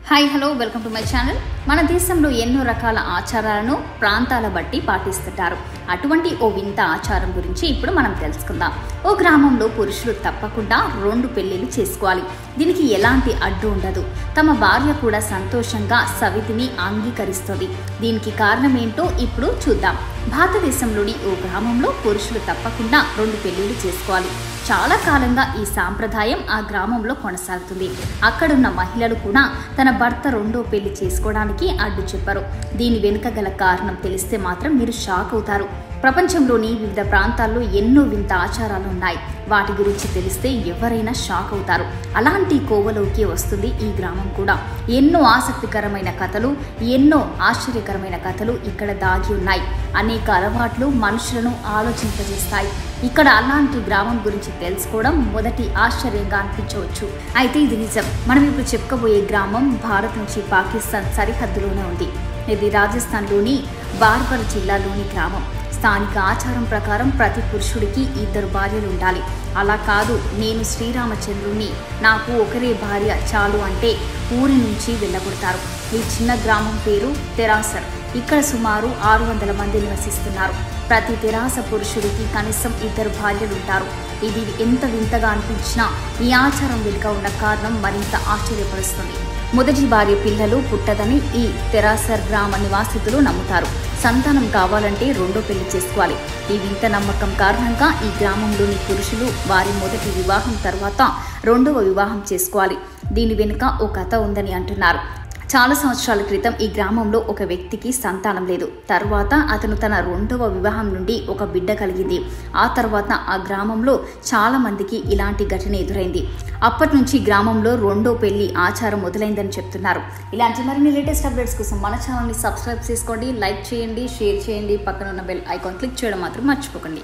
Hi hello welcome to my channel. మన దేశంలో ఎన్నో రకాల ఆచారాలను ప్రాంతాల బట్టి పాటిస్తుంటారు. అటువంటి ఓ వింత ఆచారం గురించి ఇప్పుడు మనం తెలుసుకుందాం. ఓ గ్రామంలో పురుషులు తప్పకుండా 2 పెళ్లిళ్ళు చేసుకోవాలి. దీనికి ఎలాంటి అడ్డు ఉండదు. తమ భార్య కూడా సంతోషంగా సవితిని అంగీకరిస్తుంది. దీనికి కారణం ఏంటో ఇప్పుడు చూద్దాం. భారతదేశంలోని ఓ గ్రామంలో పురుషులు తప్పకుండా 2 పెళ్లిళ్ళు చేసుకోవాలి. చాలా కాలంగా ఈ సాంప్రదాయం ఆ గ్రామంలో కొనసాగుతుంది. అక్కడున్న మహిళలు కూడా తన భర్త 2వ పెళ్లి చేసుకోవడానికి అడ్డు చెప్పరు. దీని వెనుక గల కారణం తెలిస్తే మాత్రం మీరు షాక్ అవుతారు. ప్రపంచంలోని వివిధ ప్రాంతాల్లో ఎన్నో వింత ఆచారాలు ఉన్నాయి. వాటి గురించి తెలిస్తే ఎవరైనా షాక్ అవుతారు. అలాంటి కోవలోకి వస్తుంది ఈ గ్రామం కూడా. ఎన్నో ఆసక్తికరమైన కథలు, ఎన్నో ఆశ్చర్యకరమైన కథలు ఇక్కడ దాగి ఉన్నాయి. అనేక అలవాట్లు మనుషులను ఆలోచింపజేస్తాయి. ఇక్కడ అలాంటి గ్రామం గురించి తెలుసుకోవడం మొదటి ఆశ్చర్యంగా అనిపించవచ్చు. అయితే ఇది నిజం. మనం ఇప్పుడు చెప్పుకోబోయే గ్రామం భారత్ నుంచి పాకిస్తాన్ సరిహద్దులోనే ఉంది. ఇది రాజస్థాన్లోని బార్బర్ జిల్లాలోని గ్రామం. స్థానిక ఆచారం ప్రకారం ప్రతి పురుషుడికి 2 భార్యలు ఉండాలి. అలా కాదు, నేను శ్రీరామచంద్రుని, నాకు ఒకరే భార్య చాలు అంటే ఊరి నుంచి వెళ్ళగొడతారు. ఈ చిన్న గ్రామం పేరు తెరాసర్. ఇక్కడ సుమారు 600 మంది నివసిస్తున్నారు. ప్రతి తెరాస పురుషుడికి కనీసం 2 భార్యలు ఉంటారు. ఇది ఎంత వింతగా అనిపించినా ఈ ఆచారం వెనుక ఉన్న కారణం మరింత ఆశ్చర్యపరుస్తుంది. మొదటి భార్య పిల్లలు పుట్టదని ఈ తెరాసర్ గ్రామ నివాసితులు నమ్ముతారు. సంతానం కావాలంటే 2వ పెళ్లి చేసుకోవాలి. ఈ వింత నమ్మకం కారణంగా ఈ గ్రామంలోని పురుషులు వారి మొదటి వివాహం తర్వాత 2వ వివాహం చేసుకోవాలి. దీని వెనుక ఓ కథ ఉందని అంటున్నారు. చాలా సంవత్సరాల క్రితం ఈ గ్రామంలో ఒక వ్యక్తికి సంతానం లేదు. తర్వాత అతను తన 2వ వివాహం నుండి ఒక బిడ్డ కలిగింది. ఆ తర్వాత ఆ గ్రామంలో చాలా మందికి ఇలాంటి ఘటన ఎదురైంది. అప్పటి నుంచి గ్రామంలో 2వ పెళ్లి ఆచారం మొదలైందని చెప్తున్నారు. ఇలాంటి మరిన్ని లేటెస్ట్ అప్డేట్స్ కోసం మన ఛానల్ని సబ్స్క్రైబ్ చేసుకోండి, లైక్ చేయండి, షేర్ చేయండి, పక్కన ఉన్న బెల్ ఐకాన్ క్లిక్ చేయడం మాత్రం మర్చిపోకండి.